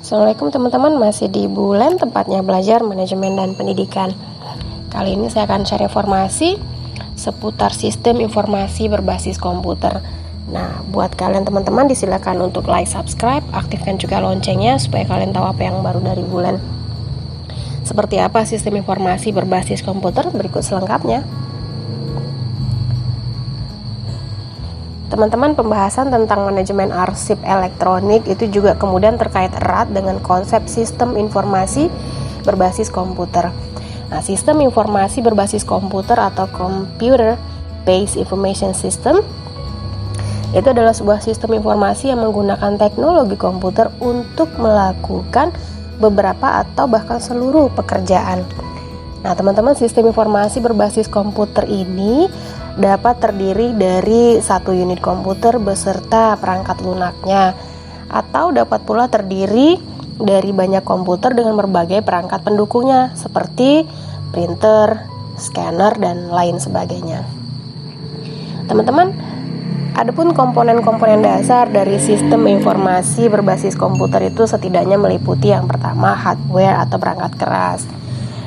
Assalamualaikum teman-teman, masih di bulan tempatnya belajar manajemen dan pendidikan. Kali ini saya akan share informasi seputar sistem informasi berbasis komputer. Nah, buat kalian teman-teman disilakan untuk like, subscribe, aktifkan juga loncengnya supaya kalian tahu apa yang baru dari bulan. Seperti apa sistem informasi berbasis komputer? Berikut selengkapnya. Teman-teman, pembahasan tentang manajemen arsip elektronik itu juga kemudian terkait erat dengan konsep sistem informasi berbasis komputer. Nah, sistem informasi berbasis komputer atau Computer Based Information System itu adalah sebuah sistem informasi yang menggunakan teknologi komputer untuk melakukan beberapa atau bahkan seluruh pekerjaan. Nah, teman-teman, sistem informasi berbasis komputer ini dapat terdiri dari satu unit komputer beserta perangkat lunaknya, atau dapat pula terdiri dari banyak komputer dengan berbagai perangkat pendukungnya seperti printer, scanner, dan lain sebagainya. Teman-teman, adapun komponen-komponen dasar dari sistem informasi berbasis komputer itu setidaknya meliputi yang pertama hardware atau perangkat keras.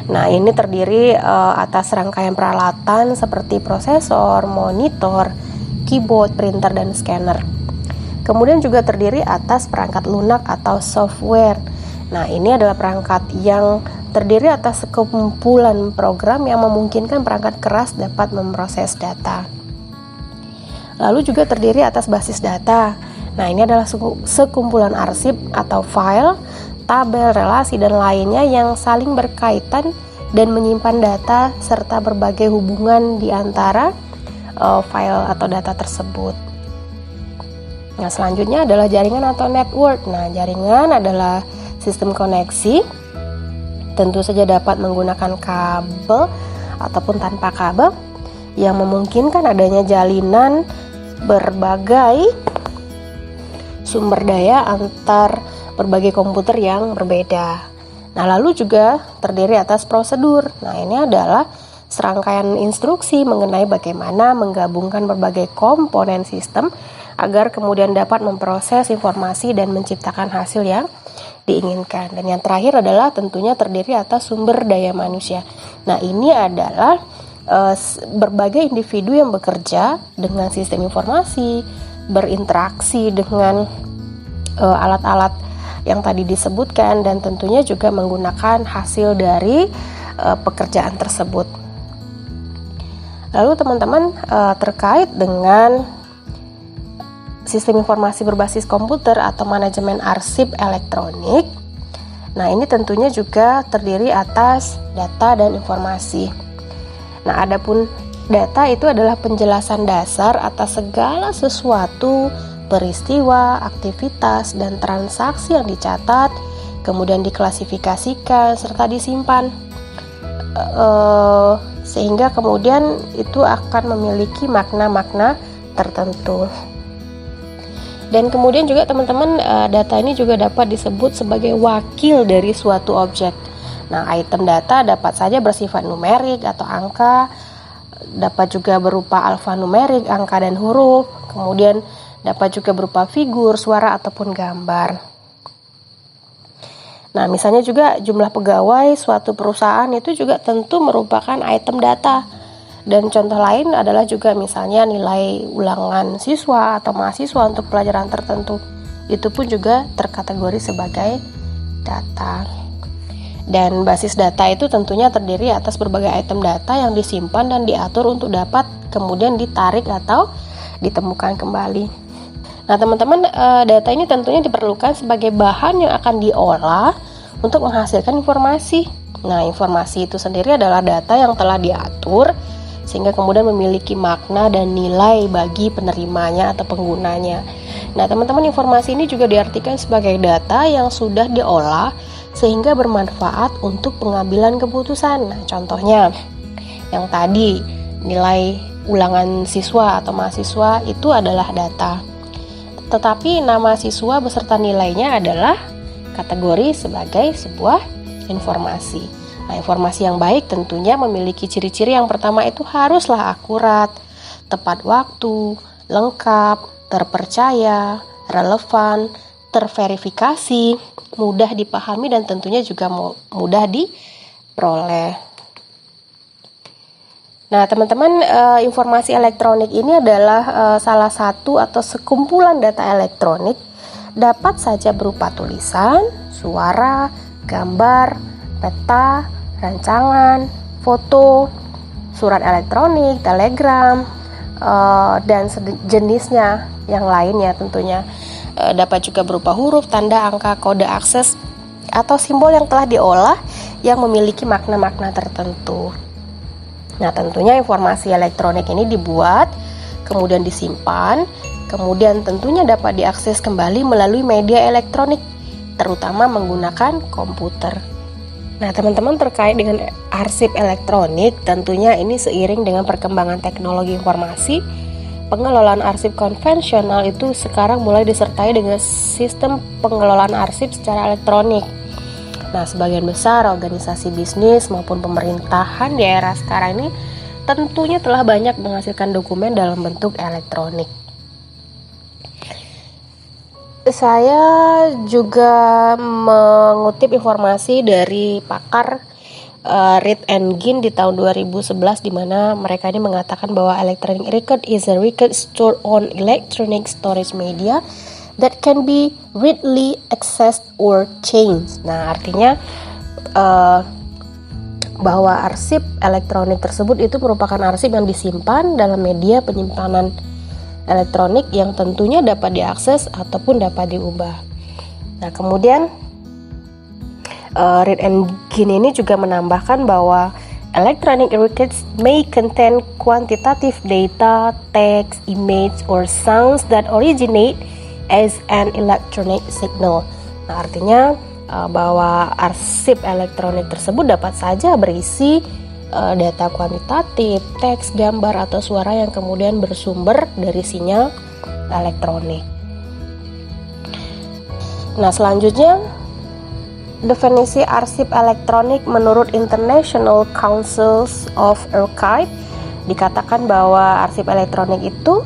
Nah, ini terdiri atas rangkaian peralatan seperti prosesor, monitor, keyboard, printer, dan scanner. Kemudian juga terdiri atas perangkat lunak atau software. Nah, ini adalah perangkat yang terdiri atas sekumpulan program yang memungkinkan perangkat keras dapat memproses data. Lalu juga terdiri atas basis data. Nah, ini adalah sekumpulan arsip atau file, tabel, relasi, dan lainnya yang saling berkaitan dan menyimpan data serta berbagai hubungan di antara file atau data tersebut. Nah, selanjutnya adalah jaringan atau network. Nah, jaringan adalah sistem koneksi, tentu saja dapat menggunakan kabel ataupun tanpa kabel, yang memungkinkan adanya jalinan berbagai sumber daya antar berbagai komputer yang berbeda. Nah, lalu juga terdiri atas prosedur. Nah, ini adalah serangkaian instruksi mengenai bagaimana menggabungkan berbagai komponen sistem agar kemudian dapat memproses informasi dan menciptakan hasil yang diinginkan. Dan yang terakhir adalah tentunya terdiri atas sumber daya manusia. Nah, ini adalah berbagai individu yang bekerja dengan sistem informasi, berinteraksi dengan alat-alat yang tadi disebutkan, dan tentunya juga menggunakan hasil dari pekerjaan tersebut. Lalu teman-teman, terkait dengan sistem informasi berbasis komputer atau manajemen arsip elektronik, nah ini tentunya juga terdiri atas data dan informasi. Nah, adapun data itu adalah penjelasan dasar atas segala sesuatu, peristiwa, aktivitas, dan transaksi yang dicatat, kemudian diklasifikasikan, serta disimpan, sehingga kemudian itu akan memiliki makna-makna tertentu. Dan kemudian juga teman-teman, data ini juga dapat disebut sebagai wakil dari suatu objek. Nah, item data dapat saja bersifat numerik atau angka, dapat juga berupa alfanumerik, angka dan huruf, kemudian dapat juga berupa figur, suara, ataupun gambar. Nah, misalnya juga jumlah pegawai suatu perusahaan itu juga tentu merupakan item data. Dan contoh lain adalah juga misalnya nilai ulangan siswa atau mahasiswa untuk pelajaran tertentu. Itu pun juga terkategori sebagai data. Dan basis data itu tentunya terdiri atas berbagai item data yang disimpan dan diatur untuk dapat kemudian ditarik atau ditemukan kembali. Nah, teman-teman, data ini tentunya diperlukan sebagai bahan yang akan diolah untuk menghasilkan informasi. Nah, informasi itu sendiri adalah data yang telah diatur sehingga kemudian memiliki makna dan nilai bagi penerimanya atau penggunanya. Nah, teman-teman, informasi ini juga diartikan sebagai data yang sudah diolah sehingga bermanfaat untuk pengambilan keputusan. Nah, contohnya yang tadi, nilai ulangan siswa atau mahasiswa itu adalah data. Tetapi nama siswa beserta nilainya adalah kategori sebagai sebuah informasi. Nah, informasi yang baik tentunya memiliki ciri-ciri. Yang pertama itu haruslah akurat, tepat waktu, lengkap, terpercaya, relevan, terverifikasi, mudah dipahami, dan tentunya juga mudah diperoleh. Nah, teman-teman, informasi elektronik ini adalah salah satu atau sekumpulan data elektronik, dapat saja berupa tulisan, suara, gambar, peta, rancangan, foto, surat elektronik, telegram, dan jenisnya yang lainnya tentunya. Dapat juga berupa huruf, tanda, angka, kode akses, atau simbol yang telah diolah yang memiliki makna-makna tertentu. Nah, tentunya informasi elektronik ini dibuat, kemudian disimpan, kemudian tentunya dapat diakses kembali melalui media elektronik, terutama menggunakan komputer. Nah, teman-teman, terkait dengan arsip elektronik, tentunya ini seiring dengan perkembangan teknologi informasi, pengelolaan arsip konvensional itu sekarang mulai disertai dengan sistem pengelolaan arsip secara elektronik. Nah, sebagian besar organisasi bisnis maupun pemerintahan di era sekarang ini tentunya telah banyak menghasilkan dokumen dalam bentuk elektronik. Saya juga mengutip informasi dari pakar Reed and Ginn di tahun 2011, di mana mereka ini mengatakan bahwa electronic record is a record stored on electronic storage media that can be readily accessed or changed. Nah, artinya bahwa arsip elektronik tersebut itu merupakan arsip yang disimpan dalam media penyimpanan elektronik yang tentunya dapat diakses ataupun dapat diubah. Nah, kemudian Reed and Ginn ini juga menambahkan bahwa electronic records may contain quantitative data, text, image, or sounds that originate as an electronic signal. Nah, artinya bahwa arsip elektronik tersebut dapat saja berisi data kuantitatif, teks, gambar, atau suara yang kemudian bersumber dari sinyal elektronik. Nah, selanjutnya definisi arsip elektronik menurut International Councils of Archive dikatakan bahwa arsip elektronik itu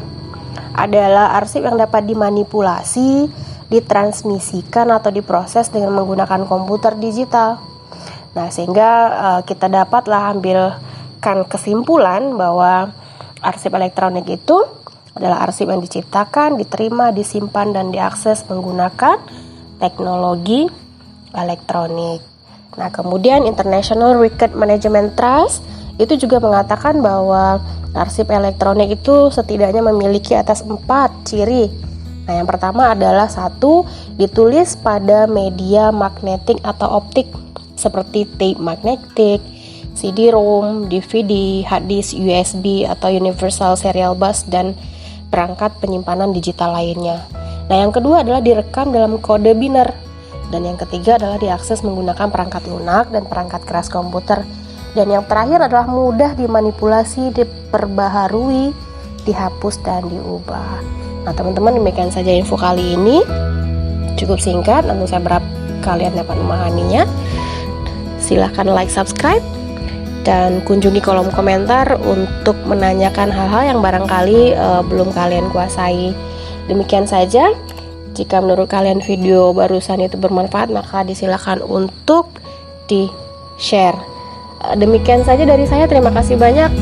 adalah arsip yang dapat dimanipulasi, ditransmisikan, atau diproses dengan menggunakan komputer digital. Nah, sehingga kita dapatlah ambilkan kesimpulan bahwa arsip elektronik itu adalah arsip yang diciptakan, diterima, disimpan, dan diakses menggunakan teknologi elektronik. Nah, kemudian International Record Management Trust itu juga mengatakan bahwa arsip elektronik itu setidaknya memiliki atas 4 ciri. Nah, yang pertama adalah 1, ditulis pada media magnetik atau optik seperti tape magnetik, CD-ROM, DVD, hard disk USB atau Universal Serial Bus, dan perangkat penyimpanan digital lainnya. Nah, yang kedua adalah direkam dalam kode biner. Dan yang ketiga adalah diakses menggunakan perangkat lunak dan perangkat keras komputer. Dan yang terakhir adalah mudah dimanipulasi, diperbaharui, dihapus, dan diubah. Nah, teman-teman, demikian saja info kali ini. Cukup singkat, namun saya berharap kalian dapat memahaminya. Silahkan like, subscribe, dan kunjungi kolom komentar untuk menanyakan hal-hal yang barangkali belum kalian kuasai. Demikian saja. Jika menurut kalian video barusan itu bermanfaat, maka disilakan untuk di-share. Demikian saja dari saya. Terima kasih banyak.